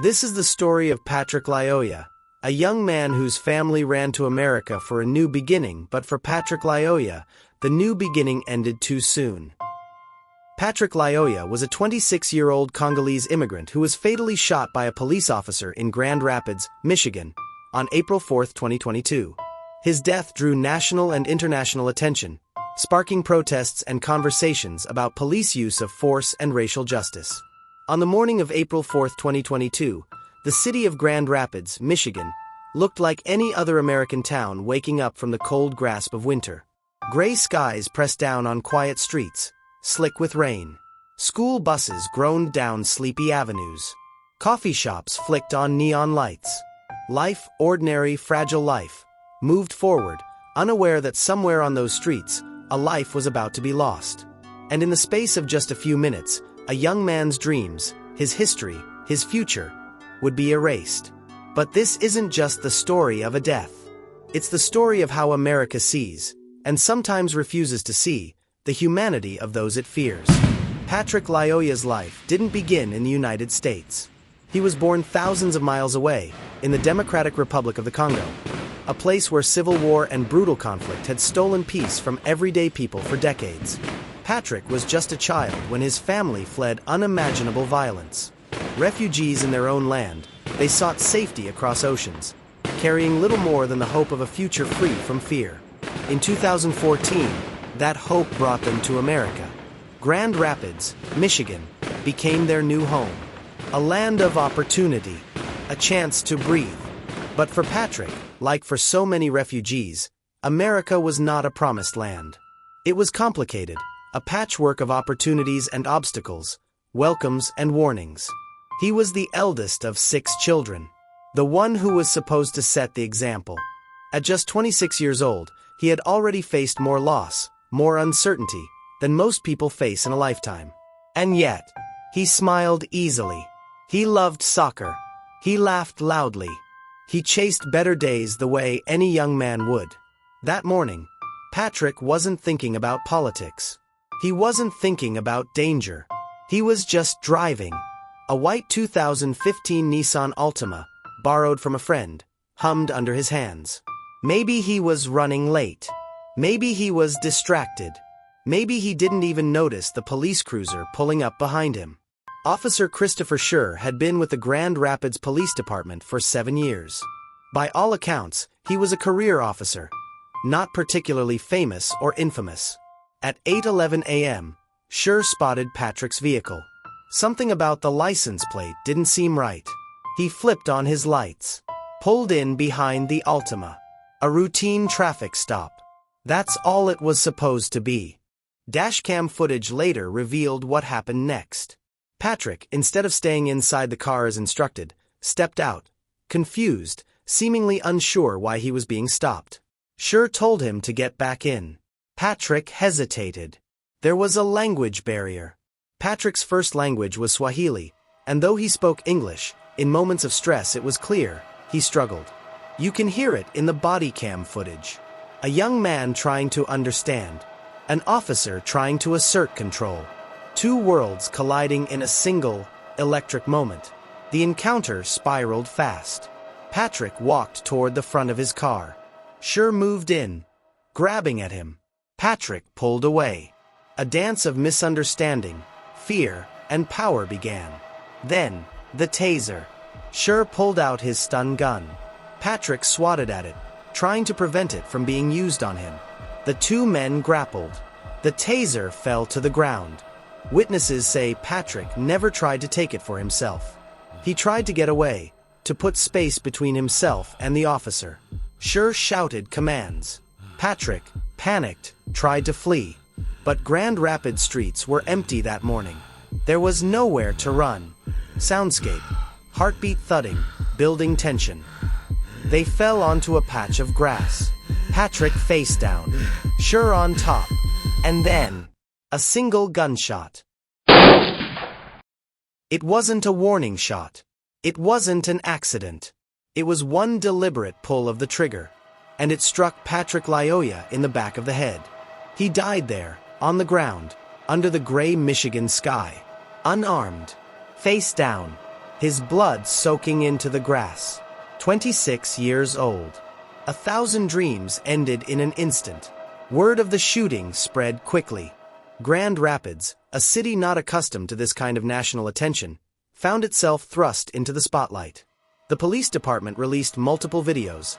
This is the story of Patrick Lyoya, a young man whose family ran to America for a new beginning, but for Patrick Lyoya, the new beginning ended too soon. Patrick Lyoya was a 26-year-old Congolese immigrant who was fatally shot by a police officer in Grand Rapids, Michigan, on April 4, 2022. His death drew national and international attention, sparking protests and conversations about police use of force and racial justice. On the morning of April 4, 2022, the city of Grand Rapids, Michigan, looked like any other American town waking up from the cold grasp of winter. Gray skies pressed down on quiet streets, slick with rain. School buses groaned down sleepy avenues. Coffee shops flicked on neon lights. Life, ordinary, fragile life, moved forward, unaware that somewhere on those streets, a life was about to be lost. And in the space of just a few minutes, a young man's dreams, his history, his future, would be erased. But this isn't just the story of a death. It's the story of how America sees, and sometimes refuses to see, the humanity of those it fears. Patrick Lyoya's life didn't begin in the United States. He was born thousands of miles away, in the Democratic Republic of the Congo, a place where civil war and brutal conflict had stolen peace from everyday people for decades. Patrick was just a child when his family fled unimaginable violence. Refugees in their own land, they sought safety across oceans, carrying little more than the hope of a future free from fear. In 2014, that hope brought them to America. Grand Rapids, Michigan, became their new home. A land of opportunity, a chance to breathe. But for Patrick, like for so many refugees, America was not a promised land. It was complicated, a patchwork of opportunities and obstacles, welcomes and warnings. He was the eldest of 6 children, the one who was supposed to set the example. At just 26 years old, he had already faced more loss, more uncertainty, than most people face in a lifetime. And yet, he smiled easily. He loved soccer. He laughed loudly. He chased better days the way any young man would. That morning, Patrick wasn't thinking about politics. He wasn't thinking about danger. He was just driving. A white 2015 Nissan Altima, borrowed from a friend, hummed under his hands. Maybe he was running late. Maybe he was distracted. Maybe he didn't even notice the police cruiser pulling up behind him. Officer Christopher Schurr had been with the Grand Rapids Police Department for 7 years. By all accounts, he was a career officer, not particularly famous or infamous. At 8:11 a.m., Schurr spotted Patrick's vehicle. Something about the license plate didn't seem right. He flipped on his lights, pulled in behind the Altima. A routine traffic stop. That's all it was supposed to be. Dashcam footage later revealed what happened next. Patrick, instead of staying inside the car as instructed, stepped out, confused, seemingly unsure why he was being stopped. Schurr told him to get back in. Patrick hesitated. There was a language barrier. Patrick's first language was Swahili, and though he spoke English, in moments of stress it was clear, he struggled. You can hear it in the bodycam footage. A young man trying to understand. An officer trying to assert control. 2 worlds colliding in a single, electric moment. The encounter spiraled fast. Patrick walked toward the front of his car. Schurr moved in, grabbing at him. Patrick pulled away. A dance of misunderstanding, fear, and power began. Then, the taser. Schurr pulled out his stun gun. Patrick swatted at it, trying to prevent it from being used on him. The 2 men grappled. The taser fell to the ground. Witnesses say Patrick never tried to take it for himself. He tried to get away, to put space between himself and the officer. Schurr shouted commands. Patrick, panicked, tried to flee. But Grand Rapids streets were empty that morning. There was nowhere to run. Soundscape. Heartbeat thudding, building tension. They fell onto a patch of grass. Patrick face down. Schurr on top. And then, a single gunshot. It wasn't a warning shot. It wasn't an accident. It was one deliberate pull of the trigger. And it struck Patrick Lyoya in the back of the head. He died there, on the ground, under the gray Michigan sky. Unarmed. Face down. his blood soaking into the grass. 26 years old. 1,000 dreams ended in an instant. Word of the shooting spread quickly. Grand Rapids, a city not accustomed to this kind of national attention, found itself thrust into the spotlight. The police department released multiple videos: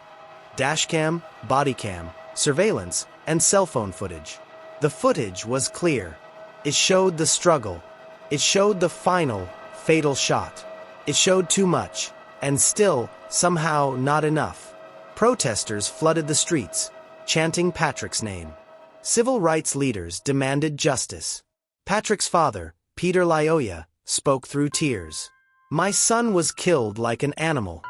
dashcam, bodycam, surveillance, and cell phone footage. The footage was clear. It showed the struggle. It showed the final, fatal shot. It showed too much, and still, somehow, not enough. Protesters flooded the streets, chanting Patrick's name. Civil rights leaders demanded justice. Patrick's father, Peter Lyoya, spoke through tears. "My son was killed like an animal.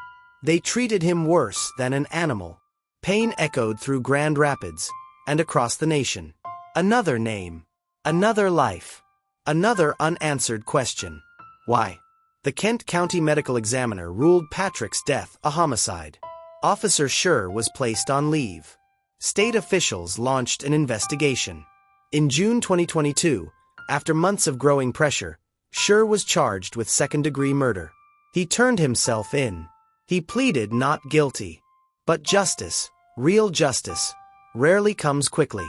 They treated him worse than an animal." Pain echoed through Grand Rapids and across the nation. Another name, another life, another unanswered question. Why? The Kent County Medical Examiner ruled Patrick's death a homicide. Officer Schurr was placed on leave. State officials launched an investigation. In June 2022, after months of growing pressure, Schurr was charged with second-degree murder. He turned himself in. He pleaded not guilty. But justice, real justice, rarely comes quickly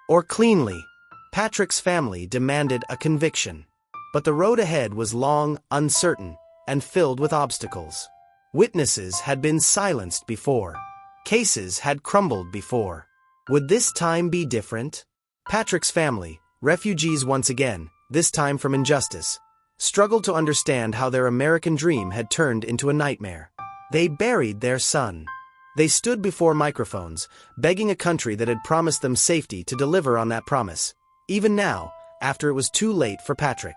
or cleanly. Patrick's family demanded a conviction. But the road ahead was long, uncertain, and filled with obstacles. Witnesses had been silenced before. Cases had crumbled before. Would this time be different? Patrick's family, refugees once again, this time from injustice, struggled to understand how their American dream had turned into a nightmare. They buried their son. They stood before microphones, begging a country that had promised them safety to deliver on that promise, even now, after it was too late for Patrick.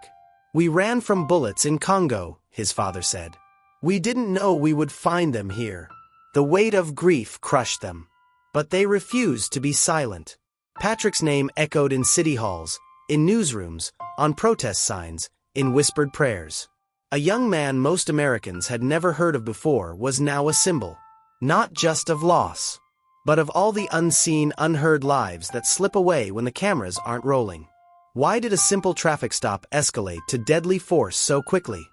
"We ran from bullets in Congo," his father said. "We didn't know we would find them here." The weight of grief crushed them. But they refused to be silent. Patrick's name echoed in city halls, in newsrooms, on protest signs, in whispered prayers. A young man most Americans had never heard of before was now a symbol, not just of loss, but of all the unseen, unheard lives that slip away when the cameras aren't rolling. Why did a simple traffic stop escalate to deadly force so quickly?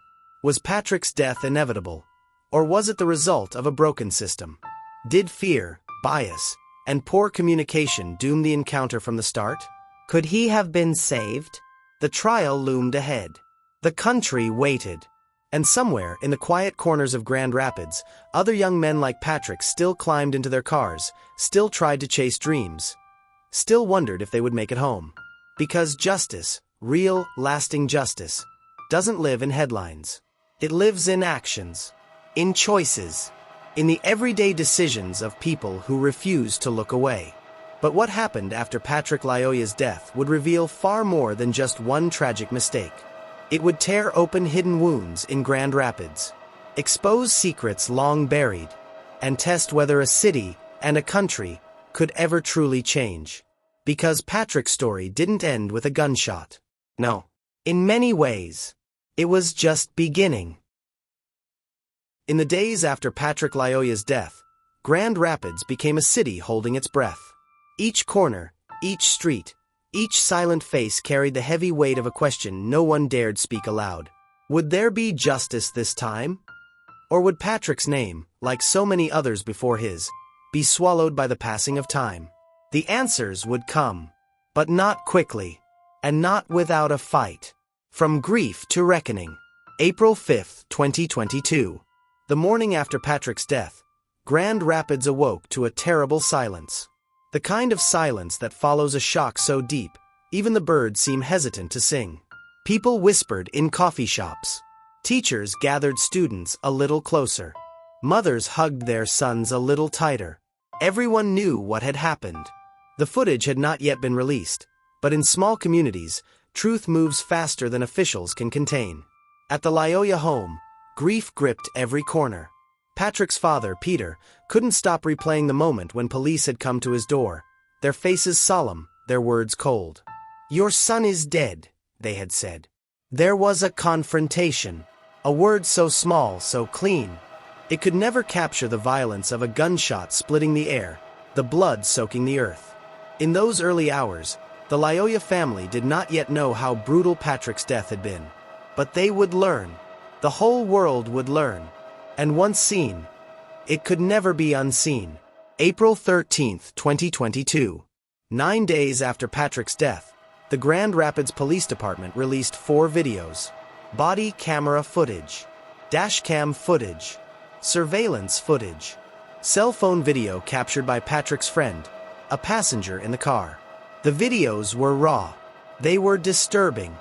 Was Patrick's death inevitable? Or was it the result of a broken system? Did fear, bias, and poor communication doom the encounter from the start? Could he have been saved? The trial loomed ahead. The country waited. And somewhere in the quiet corners of Grand Rapids, other young men like Patrick still climbed into their cars, still tried to chase dreams, still wondered if they would make it home. Because justice, real, lasting justice, doesn't live in headlines. It lives in actions, in choices, in the everyday decisions of people who refuse to look away. But what happened after Patrick Lyoya's death would reveal far more than just one tragic mistake. It would tear open hidden wounds in Grand Rapids, expose secrets long buried, and test whether a city and a country could ever truly change. Because Patrick's story didn't end with a gunshot. No. In many ways, it was just beginning. In the days after Patrick Lyoya's death, Grand Rapids became a city holding its breath. Each corner, each street, each silent face carried the heavy weight of a question no one dared speak aloud. Would there be justice this time? Or would Patrick's name, like so many others before his, be swallowed by the passing of time? The answers would come, but not quickly, and not without a fight. From grief to reckoning. April 5, 2022. The morning after Patrick's death, Grand Rapids awoke to a terrible silence. The kind of silence that follows a shock so deep, even the birds seem hesitant to sing. People whispered in coffee shops. Teachers gathered students a little closer. Mothers hugged their sons a little tighter. Everyone knew what had happened. The footage had not yet been released, but in small communities, truth moves faster than officials can contain. At the Lyoya home, grief gripped every corner. Patrick's father, Peter, couldn't stop replaying the moment when police had come to his door, their faces solemn, their words cold. "Your son is dead," they had said. There was a confrontation, a word so small, so clean. It could never capture the violence of a gunshot splitting the air, the blood soaking the earth. In those early hours, the Lyoya family did not yet know how brutal Patrick's death had been. But they would learn. The whole world would learn. And once seen, it could never be unseen. April 13, 2022. 9 days after Patrick's death, the Grand Rapids Police Department released 4 videos: body camera footage, dashcam footage, surveillance footage, cell phone video captured by Patrick's friend, a passenger in the car. The videos were raw. They were disturbing.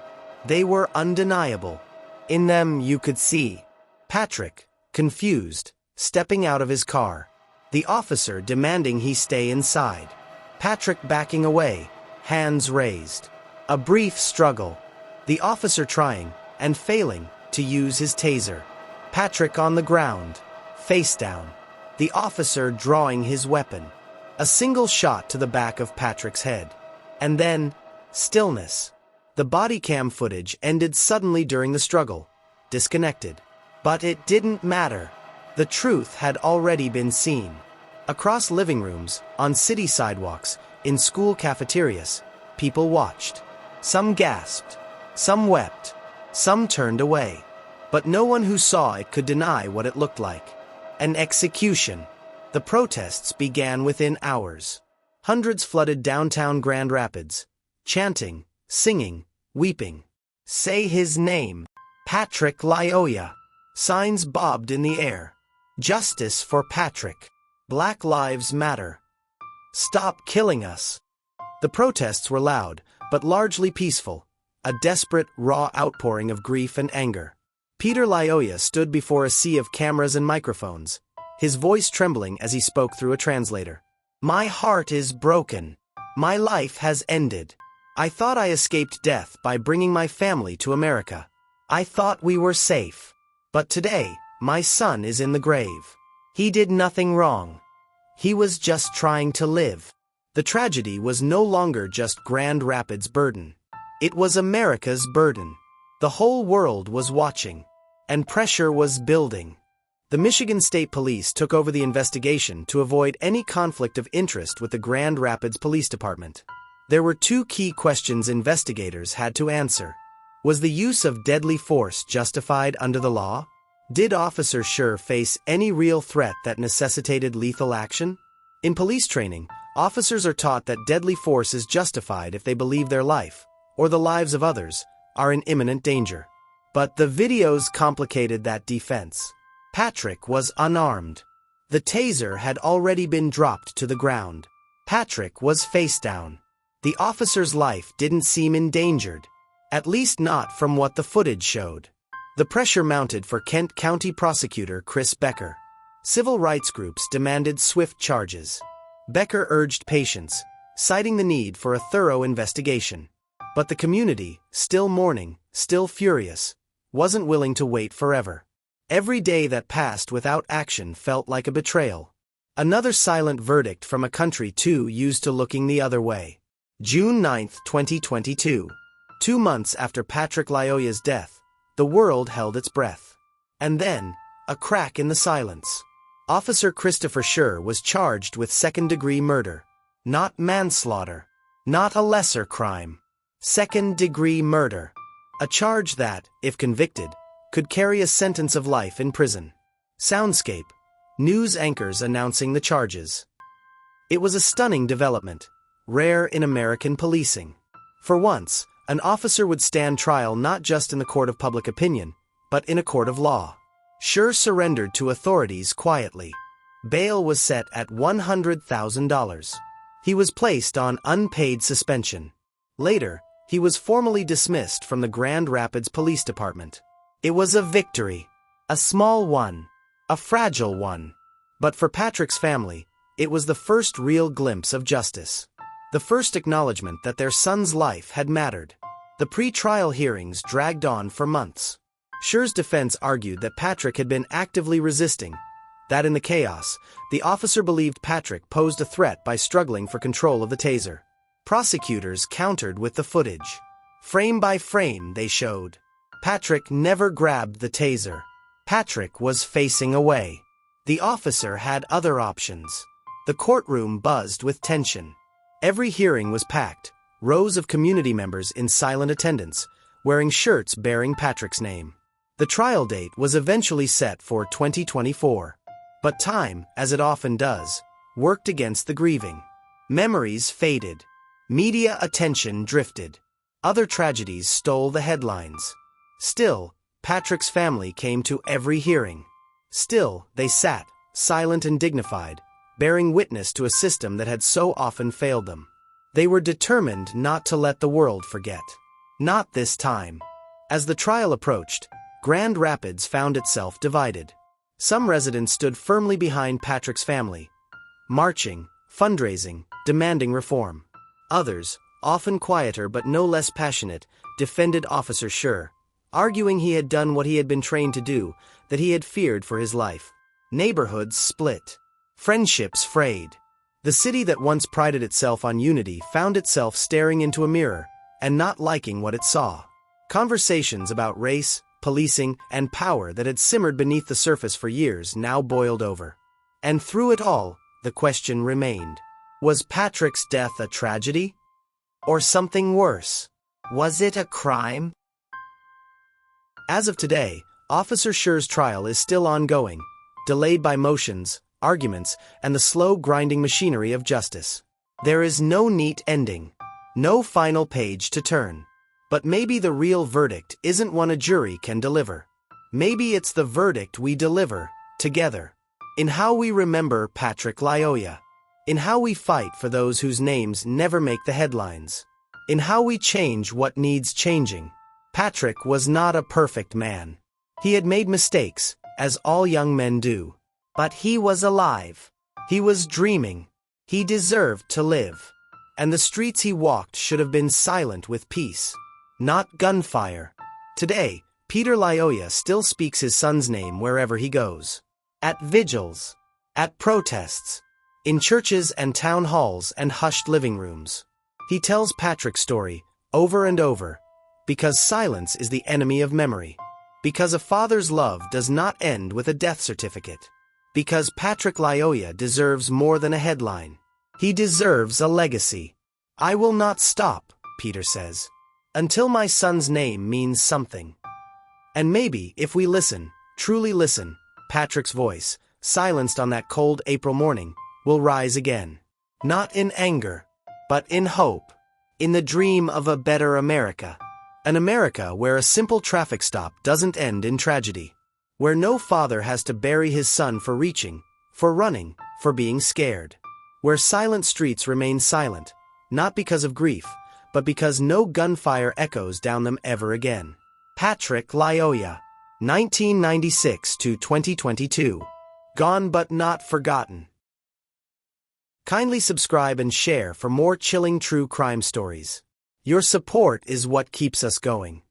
They were undeniable. In them you could see Patrick, confused, stepping out of his car. The officer demanding he stay inside. Patrick backing away, hands raised. A brief struggle. The officer trying, and failing, to use his taser. Patrick on the ground, face down. The officer drawing his weapon. A single shot to the back of Patrick's head. And then, stillness. The body cam footage ended suddenly during the struggle. Disconnected. But it didn't matter. The truth had already been seen. Across living rooms, on city sidewalks, in school cafeterias, people watched. Some gasped. Some wept. Some turned away. But no one who saw it could deny what it looked like. An execution. The protests began within hours. Hundreds flooded downtown Grand Rapids, chanting, singing, weeping. Say his name. Patrick Lyoya. Signs bobbed in the air. Justice for Patrick. Black Lives Matter. Stop killing us. The protests were loud, but largely peaceful. A desperate, raw outpouring of grief and anger. Peter Lyoya stood before a sea of cameras and microphones, his voice trembling as he spoke through a translator. My heart is broken. My life has ended. I thought I escaped death by bringing my family to America. I thought we were safe. But today, my son is in the grave. He did nothing wrong. He was just trying to live. The tragedy was no longer just Grand Rapids' burden. It was America's burden. The whole world was watching, and pressure was building. The Michigan State Police took over the investigation to avoid any conflict of interest with the Grand Rapids Police Department. There were 2 key questions investigators had to answer. Was the use of deadly force justified under the law? Did Officer Schurr face any real threat that necessitated lethal action? In police training, officers are taught that deadly force is justified if they believe their life, or the lives of others, are in imminent danger. But the videos complicated that defense. Patrick was unarmed. The taser had already been dropped to the ground. Patrick was face down. The officer's life didn't seem endangered. At least not from what the footage showed. The pressure mounted for Kent County Prosecutor Chris Becker. Civil rights groups demanded swift charges. Becker urged patience, citing the need for a thorough investigation. But the community, still mourning, still furious, wasn't willing to wait forever. Every day that passed without action felt like a betrayal. Another silent verdict from a country too used to looking the other way. June 9, 2022. 2 months after Patrick Lyoya's death, the world held its breath. And then, a crack in the silence. Officer Christopher Schurr was charged with second-degree murder. Not manslaughter. Not a lesser crime. Second-degree murder. A charge that, if convicted, could carry a sentence of life in prison. Soundscape. News anchors announcing the charges. It was a stunning development, rare in American policing. For once, an officer would stand trial not just in the court of public opinion, but in a court of law. Schurr surrendered to authorities quietly. Bail was set at $100,000. He was placed on unpaid suspension. Later, he was formally dismissed from the Grand Rapids Police Department. It was a victory. A small one. A fragile one. But for Patrick's family, it was the first real glimpse of justice. The first acknowledgement that their son's life had mattered. The pre-trial hearings dragged on for months. Schurr's defense argued that Patrick had been actively resisting, that in the chaos, the officer believed Patrick posed a threat by struggling for control of the taser. Prosecutors countered with the footage. Frame by frame, they showed. Patrick never grabbed the taser. Patrick was facing away. The officer had other options. The courtroom buzzed with tension. Every hearing was packed, rows of community members in silent attendance, wearing shirts bearing Patrick's name. The trial date was eventually set for 2024. But time, as it often does, worked against the grieving. Memories faded. Media attention drifted. Other tragedies stole the headlines. Still, Patrick's family came to every hearing. Still, they sat, silent and dignified, bearing witness to a system that had so often failed them. They were determined not to let the world forget. Not this time. As the trial approached, Grand Rapids found itself divided. Some residents stood firmly behind Patrick's family, marching, fundraising, demanding reform. Others, often quieter but no less passionate, defended Officer Schurr, arguing he had done what he had been trained to do, that he had feared for his life. Neighborhoods split. Friendships frayed. The city that once prided itself on unity found itself staring into a mirror and not liking what it saw. Conversations about race, policing, and power that had simmered beneath the surface for years now boiled over. And through it all, the question remained. Was Patrick's death a tragedy? Or something worse? Was it a crime? As of today, Officer Schurr's trial is still ongoing, delayed by motions, arguments, and the slow grinding machinery of justice. There is no neat ending, no final page to turn. But maybe the real verdict isn't one a jury can deliver. Maybe it's the verdict we deliver, together. In how we remember Patrick Lyoya. In how we fight for those whose names never make the headlines. In how we change what needs changing. Patrick was not a perfect man. He had made mistakes, as all young men do. But he was alive. He was dreaming. He deserved to live. And the streets he walked should have been silent with peace. Not gunfire. Today, Peter Lyoya still speaks his son's name wherever he goes. At vigils. At protests. In churches and town halls and hushed living rooms. He tells Patrick's story, over and over, because silence is the enemy of memory. Because a father's love does not end with a death certificate. Because Patrick Lyoya deserves more than a headline. He deserves a legacy. I will not stop, Peter says, until my son's name means something. And maybe, if we listen, truly listen, Patrick's voice, silenced on that cold April morning, will rise again. Not in anger, but in hope. In the dream of a better America. An America where a simple traffic stop doesn't end in tragedy. Where no father has to bury his son for reaching, for running, for being scared. Where silent streets remain silent, not because of grief, but because no gunfire echoes down them ever again. Patrick Lyoya, 1996 to 2022. Gone but not forgotten. Kindly subscribe and share for more chilling true crime stories. Your support is what keeps us going.